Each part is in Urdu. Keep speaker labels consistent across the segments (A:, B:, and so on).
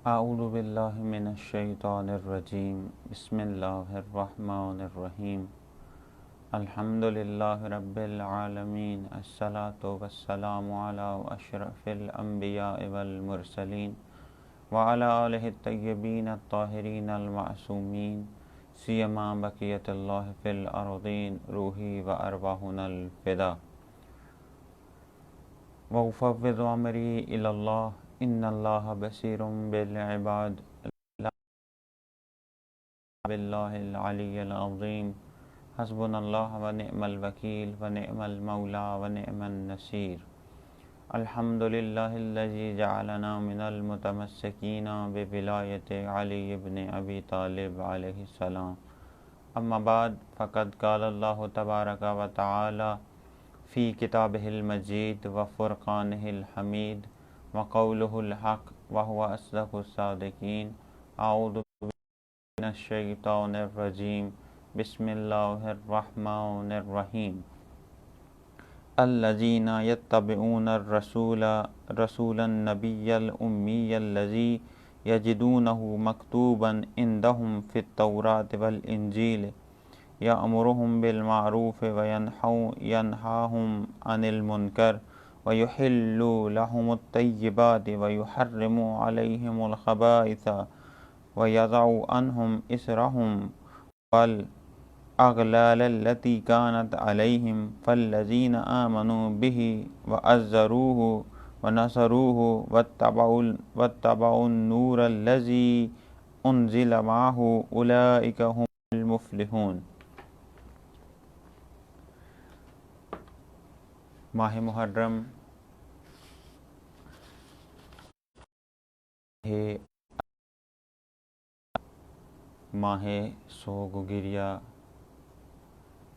A: اعوذ باللہ من الشیطان الرجیم بسم اللہ الرحمن الرحیم الحمد للہ رب العالمین الصلاة والسلام علی اشرف الانبیاء والمرسلین وعلی آلہ الطیبین الطاہرین المعصومین سیما بقیت اللہ فی الارضین روحی و ارواحنا الفدا وأفوض أمري إلى الله إن الله بصير بالعباد بالله العلي العظيم حسبنا الله ونعم الوكيل ونعم المولى ونعم النصير الحمد لله الذي جعلنا من المتمسكين بولاية علي بن أبي طالب عليه السلام أما بعد فقد قال الله تبارك وتعالى فی کتابہ المجید و فرقانہ الحمید وقولہ الحق وہو اصدق الصادقین اعوذ باللہ من الشیطان الرجیم بسم اللہ الرحمن الرحیم الذین یتبعون رسول النبی الامی الذی یجدونہ مکتوبا عندہم فی التوراۃ والانجیل یأمرهم بالمعروف وینہاہم عن المنکر ویحل لهم الطیبات ویحرم علیہم الخبائث ویضع عنہم اسرہم والأغلال التي كانت عليهم فالذين آمنوا به وعزروه ونصروه واتبعوا النور الذي أنزل معه أولئك هم المفلحون۔ ماہ محرم ماہ سوگ و گریہ،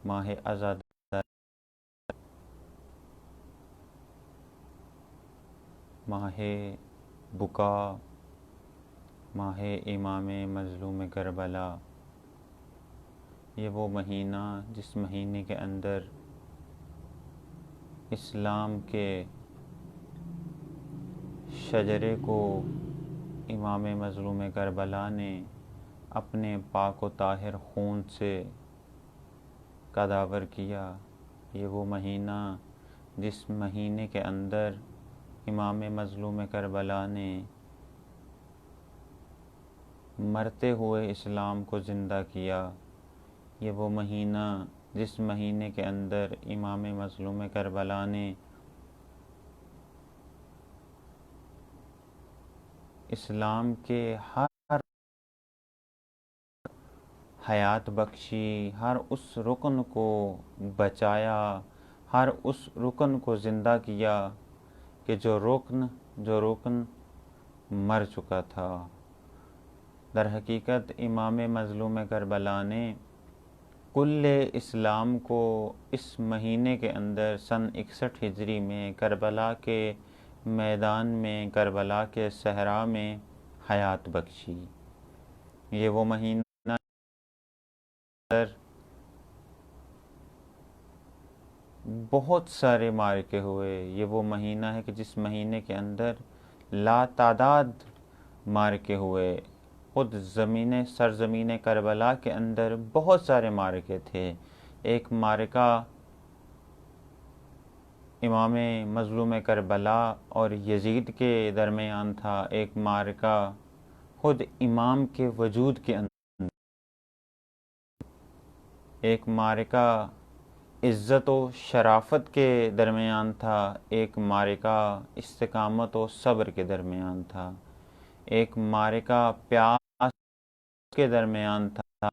A: ماہ عزاداری، ماہ بکا، ماہ امام مظلوم کربلا۔ یہ وہ مہینہ جس مہینے کے اندر اسلام کے شجرے کو امام مظلوم کربلا نے اپنے پاک و طاہر خون سے کداور کیا۔ یہ وہ مہینہ جس مہینے کے اندر امام مظلوم کربلا نے مرتے ہوئے اسلام کو زندہ کیا۔ یہ وہ مہینہ جس مہینے کے اندر امام مظلوم کربلا نے اسلام کے ہر حیات بخشی، ہر اس رکن کو بچایا، ہر اس رکن کو زندہ کیا کہ جو رکن مر چکا تھا۔ در حقیقت امام مظلوم کربلا نے کل اسلام کو اس مہینے کے اندر سن 61 ہجری میں کربلا کے میدان میں، کربلا کے صحرا میں حیات بخشی۔ یہ وہ مہینہ بہت سارے معرکے ہوئے۔ یہ وہ مہینہ ہے کہ جس مہینے کے اندر لا تعداد معرکے ہوئے۔ خود سرزمین کربلا کے اندر بہت سارے معرکے تھے۔ ایک معرکہ امام مظلوم کربلا اور یزید کے درمیان تھا، ایک معرکہ خود امام کے وجود کے اندر، ایک معرکہ عزت و شرافت کے درمیان تھا، ایک معرکہ استقامت و صبر کے درمیان تھا، ایک معرکہ پیاس کے درمیان تھا،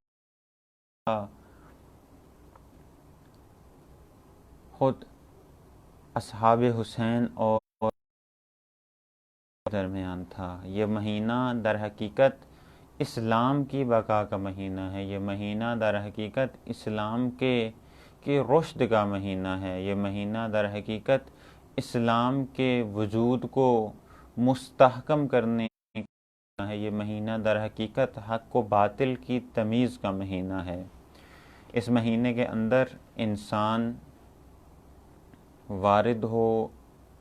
A: خود اصحاب حسین اور درمیان تھا۔ یہ مہینہ در حقیقت اسلام کی بقا کا مہینہ ہے۔ یہ مہینہ در حقیقت اسلام کے رشد کا مہینہ ہے۔ یہ مہینہ در حقیقت اسلام کے وجود کو مستحکم کرنے کا ہے۔ یہ مہینہ در حقیقت حق و باطل کی تمیز کا مہینہ ہے۔ اس مہینے کے اندر انسان وارد ہو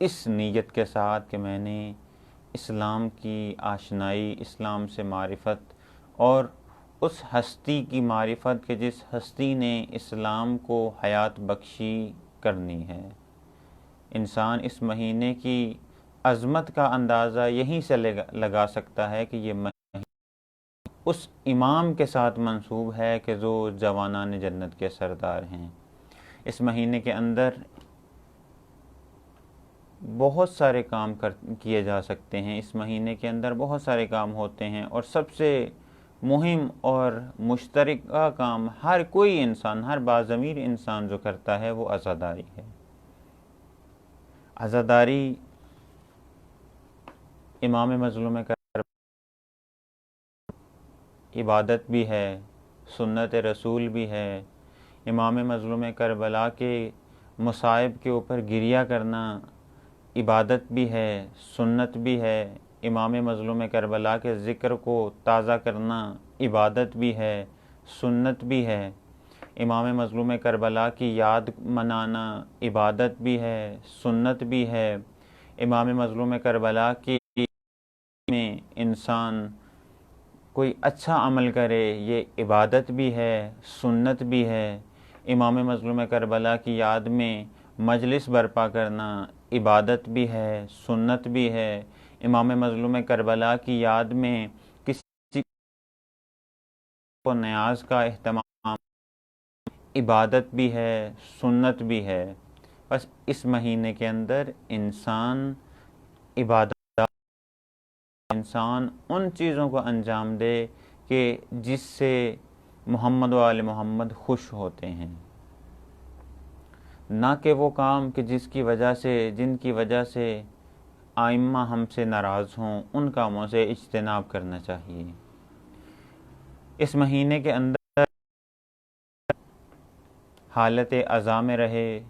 A: اس نیت کے ساتھ کہ میں نے اسلام کی آشنائی، اسلام سے معرفت، اور اس ہستی کی معرفت کہ جس ہستی نے اسلام کو حیات بخشی کرنی ہے۔ انسان اس مہینے کی عظمت کا اندازہ یہیں سے لگا سکتا ہے کہ یہ مہینہ اس امام کے ساتھ منسوب ہے کہ جو جوانان جنت کے سردار ہیں۔ اس مہینے کے اندر بہت سارے کام کیے جا سکتے ہیں، اس مہینے کے اندر بہت سارے کام ہوتے ہیں، اور سب سے مہم اور مشترکہ کام ہر کوئی انسان، ہر باضمیر انسان جو کرتا ہے وہ عزاداری ہے۔ عزاداری امام مظلوم عبادت بھی ہے، سنت رسول بھی ہے۔ امام مظلوم کربلا کے مصائب کے اوپر گریہ کرنا عبادت بھی ہے، سنت بھی ہے۔ امام مظلوم کربلا کے ذکر کو تازہ کرنا عبادت بھی ہے، سنت بھی ہے۔ امام مظلوم کربلا کی یاد منانا عبادت بھی ہے، سنت بھی ہے۔ امام مظلوم کربلا کی میں انسان کوئی اچھا عمل کرے، یہ عبادت بھی ہے، سنت بھی ہے۔ امام مظلوم کربلا کی یاد میں مجلس برپا کرنا عبادت بھی ہے، سنت بھی ہے۔ امام مظلوم کربلا کی یاد میں کسی کو نیاز کا اہتمام عبادت بھی ہے، سنت بھی ہے۔ بس اس مہینے کے اندر انسان عبادت، انسان ان چیزوں کو انجام دے کہ جس سے محمد و آل محمد خوش ہوتے ہیں، نہ کہ وہ کام کہ جن کی وجہ سے ائمہ ہم سے ناراض ہوں، ان کاموں سے اجتناب کرنا چاہیے۔ اس مہینے کے اندر حالت عزا میں رہے،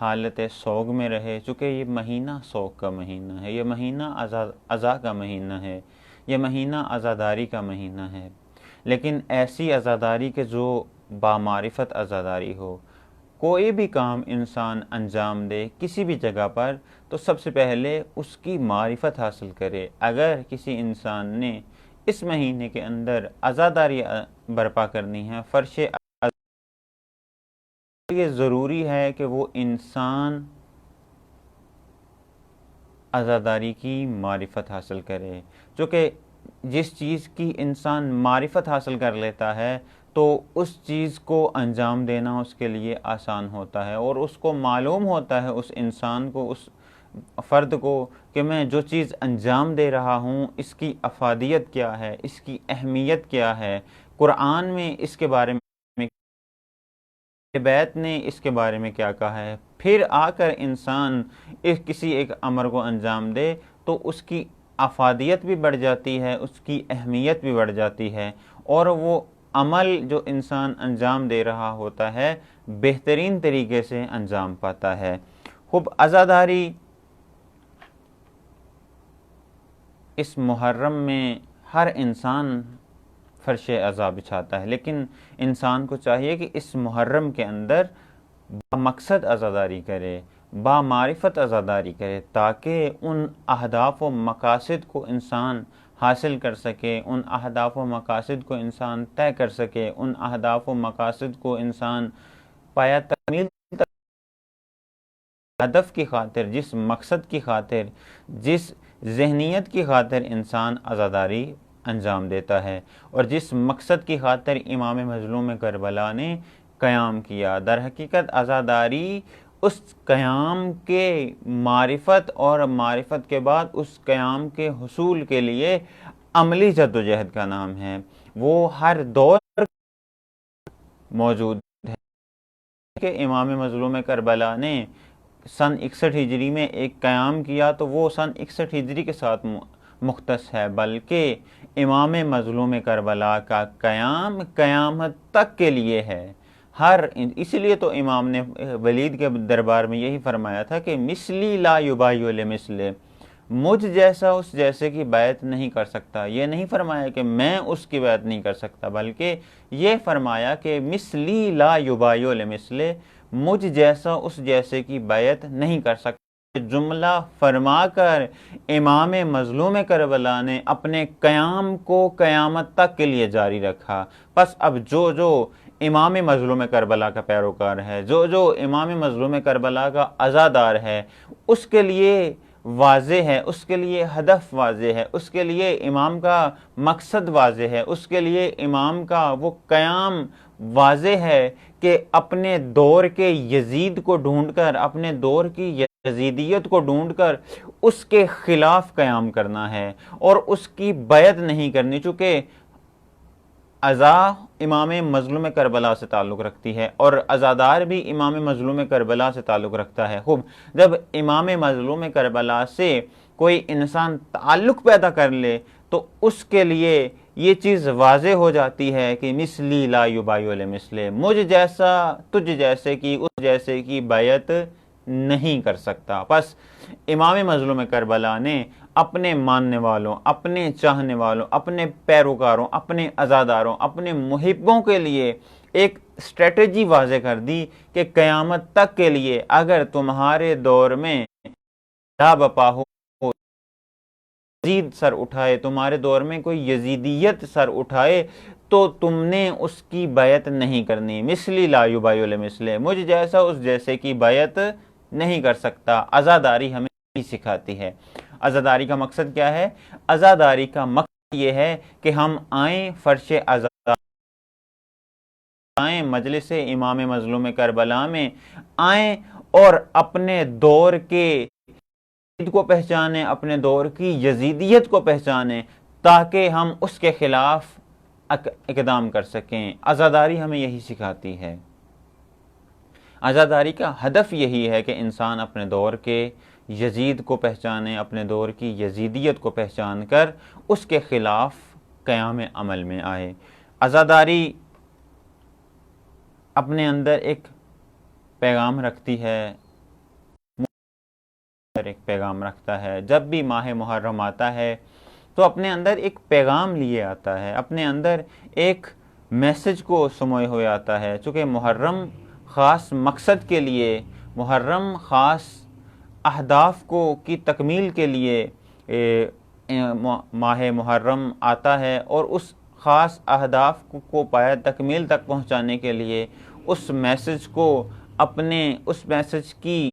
A: حالت سوگ میں رہے، چونکہ یہ مہینہ سوگ کا مہینہ ہے، یہ مہینہ عزا کا مہینہ ہے، یہ مہینہ عزاداری کا مہینہ ہے، لیکن ایسی عزاداری کہ جو بامعرفت عزاداری ہو۔ کوئی بھی کام انسان انجام دے کسی بھی جگہ پر تو سب سے پہلے اس کی معرفت حاصل کرے۔ اگر کسی انسان نے اس مہینے کے اندر عزاداری برپا کرنی ہے، فرش یہ ضروری ہے کہ وہ انسان عزاداری کی معرفت حاصل کرے، چونکہ جس چیز کی انسان معرفت حاصل کر لیتا ہے تو اس چیز کو انجام دینا اس کے لیے آسان ہوتا ہے، اور اس کو معلوم ہوتا ہے، اس انسان کو، اس فرد کو، کہ میں جو چیز انجام دے رہا ہوں اس کی افادیت کیا ہے، اس کی اہمیت کیا ہے، قرآن میں اس کے بارے میں، بیت نے اس کے بارے میں کیا کہا ہے۔ پھر آ کر انسان کسی ایک امر کو انجام دے تو اس کی افادیت بھی بڑھ جاتی ہے، اس کی اہمیت بھی بڑھ جاتی ہے، اور وہ عمل جو انسان انجام دے رہا ہوتا ہے بہترین طریقے سے انجام پاتا ہے۔ خوب عزاداری اس محرم میں ہر انسان فرش عزا بچھاتا ہے، لیکن انسان کو چاہیے کہ اس محرم کے اندر مقصد عزاداری کرے، با معرفت عزاداری کرے، تاکہ ان اہداف و مقاصد کو انسان حاصل کر سکے، ان اہداف و مقاصد کو انسان طے کر سکے، ان اہداف و مقاصد کو انسان پایا تکمیل، ہدف کی خاطر، جس مقصد کی خاطر، جس ذہنیت کی خاطر انسان عزاداری انجام دیتا ہے، اور جس مقصد کی خاطر امام مظلوم کربلا نے قیام کیا۔ در حقیقت عزاداری اس قیام کے معرفت، اور معرفت کے بعد اس قیام کے حصول کے لیے عملی جدوجہد کا نام ہے۔ وہ ہر دور موجود ہے کہ امام مظلوم کربلا نے سن 61 ہجری میں ایک قیام کیا تو وہ سن 61 ہجری کے ساتھ مختص ہے، بلکہ امام مظلوم کربلا کا قیام قیامت تک کے لیے ہے۔ اس لیے تو امام نے ولید کے دربار میں یہی فرمایا تھا کہ مثلی لا یبایع لمثلہ، مجھ جیسا اس جیسے کی بیعت نہیں کر سکتا۔ یہ نہیں فرمایا کہ میں اس کی بیعت نہیں کر سکتا، بلکہ یہ فرمایا کہ مثلی لا یبایع لمثلہ، مجھ جیسا اس جیسے کی بیعت نہیں کر سکتا۔ جملہ فرما کر امام مظلوم کربلا نے اپنے قیام کو قیامت تک کے لیے جاری رکھا۔ بس اب جو امام مظلوم کربلا کا پیروکار ہے، جو امام مظلوم کربلا کا عزادار ہے، اس کے لیے واضح ہے، اس کے لیے ہدف واضح ہے، اس کے لیے امام کا مقصد واضح ہے، اس کے لیے امام کا وہ قیام واضح ہے کہ اپنے دور کے یزید کو ڈھونڈ کر، اپنے دور کی یزیدیت کو ڈھونڈ کر اس کے خلاف قیام کرنا ہے اور اس کی بیعت نہیں کرنی، چونکہ عزا امام مظلوم کربلا سے تعلق رکھتی ہے اور عزادار بھی امام مظلوم کربلا سے تعلق رکھتا ہے۔ خوب، جب امام مظلوم کربلا سے کوئی انسان تعلق پیدا کر لے تو اس کے لیے یہ چیز واضح ہو جاتی ہے کہ مثلی لا یبایع لمثلہ، مجھ جیسا تجھ جیسے کی اس جیسے کی بیعت نہیں کر سکتا۔ پس امام مظلوم کربلا نے اپنے ماننے والوں، اپنے چاہنے والوں، اپنے پیروکاروں، اپنے عزاداروں، اپنے محبوں کے لیے ایک اسٹریٹجی واضح کر دی کہ قیامت تک کے لیے اگر تمہارے دور میں لا بپا ہو، یزید سر اٹھائے، تمہارے دور میں کوئی یزیدیت سر اٹھائے تو تم نے اس کی بیعت نہیں کرنی۔ مثلی لا یبایع لمثلہ، مجھ جیسا اس جیسے کی بیعت نہیں کر سکتا۔ عزاداری ہمیں یہی سکھاتی ہے۔ عزاداری کا مقصد کیا ہے؟ عزاداری کا مقصد یہ ہے کہ ہم آئیں فرش عزا، آئیں مجلس امام مظلوم کربلا میں آئیں اور اپنے دور کے کو پہچانیں، اپنے دور کی یزیدیت کو پہچانیں تاکہ ہم اس کے خلاف اقدام کر سکیں۔ عزاداری ہمیں یہی سکھاتی ہے۔ عزاداری کا ہدف یہی ہے کہ انسان اپنے دور کے یزید کو پہچانے، اپنے دور کی یزیدیت کو پہچان کر اس کے خلاف قیام عمل میں آئے۔ عزاداری اپنے اندر ایک پیغام رکھتی ہے، ایک پیغام رکھتا ہے۔ جب بھی ماہ محرم آتا ہے تو اپنے اندر ایک پیغام لیے آتا ہے، اپنے اندر ایک میسج کو سموئے ہوئے آتا ہے۔ چونکہ محرم خاص مقصد کے لیے، محرم خاص اہداف کی تکمیل کے لیے ماہ محرم آتا ہے اور اس خاص اہداف کو پایہ تکمیل تک پہنچانے کے لیے، اس میسج کو اس میسج کی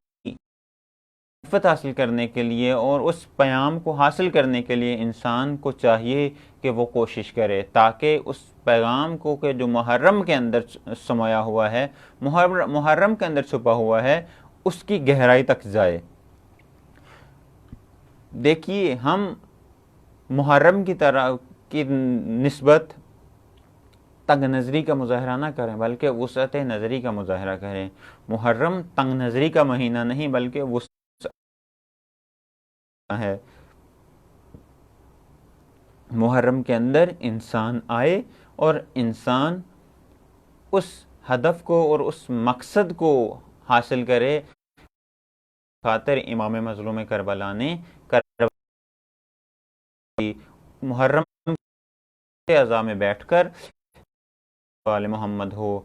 A: معرفت حاصل کرنے کے لیے اور اس پیام کو حاصل کرنے کے لیے انسان کو چاہیے کہ وہ کوشش کرے تاکہ اس پیغام کو کہ جو محرم کے اندر سمایا ہوا ہے، محرم کے اندر چھپا ہوا ہے، اس کی گہرائی تک جائے۔ دیکھیے، ہم محرم کی طرح کی نسبت تنگ نظری کا مظاہرہ نہ کریں بلکہ وسعت نظری کا مظاہرہ کریں۔ محرم تنگ نظری کا مہینہ نہیں بلکہ وسعت ہے۔ محرم کے اندر انسان آئے اور انسان اس ہدف کو اور اس مقصد کو حاصل کرے خاطر امام مظلوم کربلا نے محرم کے اعضاء میں بیٹھ کر آل محمد ہو،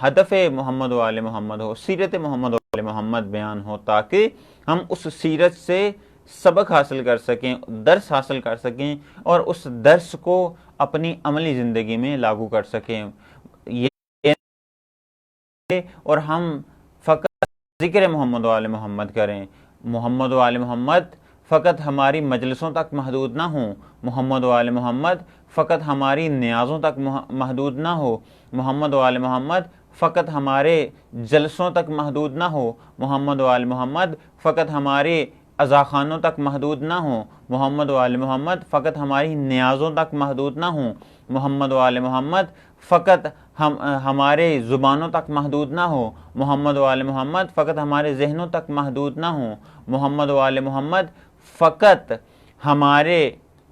A: ہدف محمد و آل محمد ہو، سیرت محمد و آل محمد بیان ہو تاکہ ہم اس سیرت سے سبق حاصل کر سکیں، درس حاصل کر سکیں اور اس درس کو اپنی عملی زندگی میں لاگو کر سکیں۔ اور ہم فقط ذکر محمد و آل محمد کریں، محمد و آل محمد فقط ہماری مجلسوں تک محدود نہ ہوں، محمد و آل محمد فقط ہماری نیازوں تک محدود نہ ہو، محمد و آل محمد فقط ہمارے جلسوں تک محدود نہ ہو، محمد و آل محمد فقط ہمارے عزاخانوں تک محدود نہ ہوں، محمد و آل محمد فقط ہماری نیازوں تک محدود نہ ہوں، محمد و آل محمد فقط ہمارے زبانوں تک محدود نہ ہو، محمد و آل محمد فقط ہمارے ذہنوں تک محدود نہ ہوں، محمد و آل محمد فقط ہمارے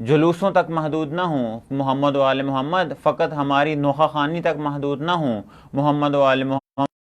A: جلوسوں تک محدود نہ ہوں، محمد و آل محمد فقط ہماری نوخہ خوانی تک محدود نہ ہوں، محمد و آل محمد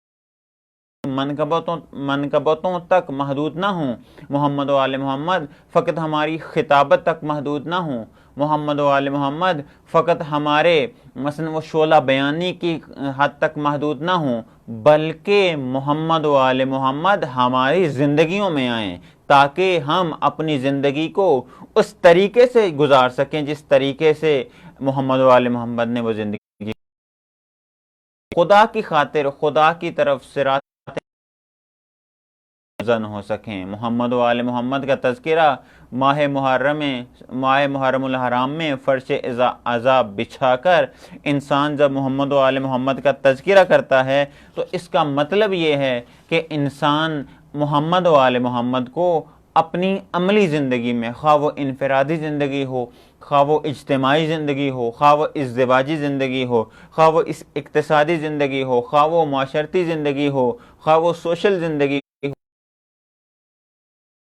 A: منقبتوں تک محدود نہ ہوں، محمد و آل محمد فقط ہماری خطابت تک محدود نہ ہوں، محمد و آل محمد فقط ہمارے مثلا وہ شعلہ بیانی کی حد تک محدود نہ ہوں، بلکہ محمد و آل محمد ہماری زندگیوں میں آئیں تاکہ ہم اپنی زندگی کو اس طریقے سے گزار سکیں جس طریقے سے محمد و آل محمد نے وہ زندگی خدا کی خاطر خدا کی طرف صراط زن ہو سکیں۔ محمد و آل محمد کا تذکرہ ماہ محرم الحرام میں فرش عذاب بچھا کر انسان جب محمد و آل محمد کا تذکرہ کرتا ہے تو اس کا مطلب یہ ہے کہ انسان محمد و آل محمد کو اپنی عملی زندگی میں، خواہ وہ انفرادی زندگی ہو، خواہ وہ اجتماعی زندگی ہو، خواہ وہ ازدواجی زندگی ہو، خواہ وہ اقتصادی زندگی ہو، خواہ وہ معاشرتی زندگی ہو، خواہ وہ سوشل زندگی،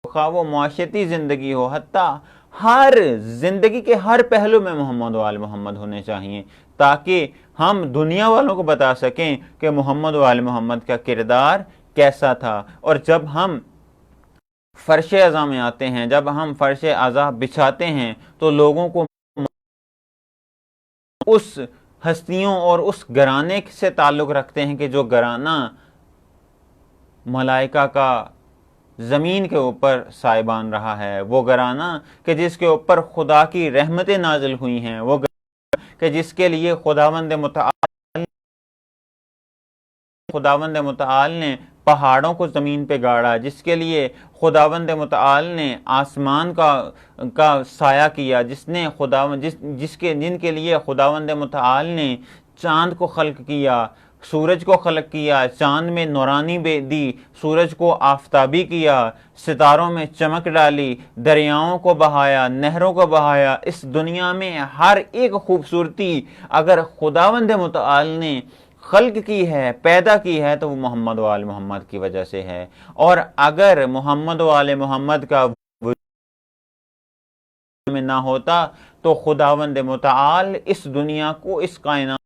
A: خواہ وہ معاشرتی زندگی ہو، حتیٰ ہر زندگی کے ہر پہلو میں محمد و آل محمد ہونے چاہیے، تاکہ ہم دنیا والوں کو بتا سکیں کہ محمد و آل محمد کا کردار کیسا تھا۔ اور جب ہم فرش عزا میں آتے ہیں، جب ہم فرش عزا بچھاتے ہیں تو لوگوں کو اس ہستیوں اور اس گھرانے سے تعلق رکھتے ہیں کہ جو گھرانہ ملائکہ کا زمین کے اوپر سائبان رہا ہے، وہ گھرانہ کہ جس کے اوپر خدا کی رحمتیں نازل ہوئی ہیں، وہ گھرانہ کہ جس کے لیے خداوند متعال نے پہاڑوں کو زمین پہ گاڑا، جس کے لیے خداوند متعال نے آسمان کا سایہ کیا، جن کے لیے خداوند متعال نے چاند کو خلق کیا، سورج کو خلق کیا، چاند میں نورانی دی، سورج کو آفتابی کیا، ستاروں میں چمک ڈالی، دریاؤں کو بہایا، نہروں کو بہایا۔ اس دنیا میں ہر ایک خوبصورتی اگر خداوند متعال نے خلق کی ہے، پیدا کی ہے، تو وہ محمد و آل محمد کی وجہ سے ہے۔ اور اگر محمد و آل محمد کا وجود میں نہ ہوتا تو خداوند متعال اس دنیا کو، اس کائنات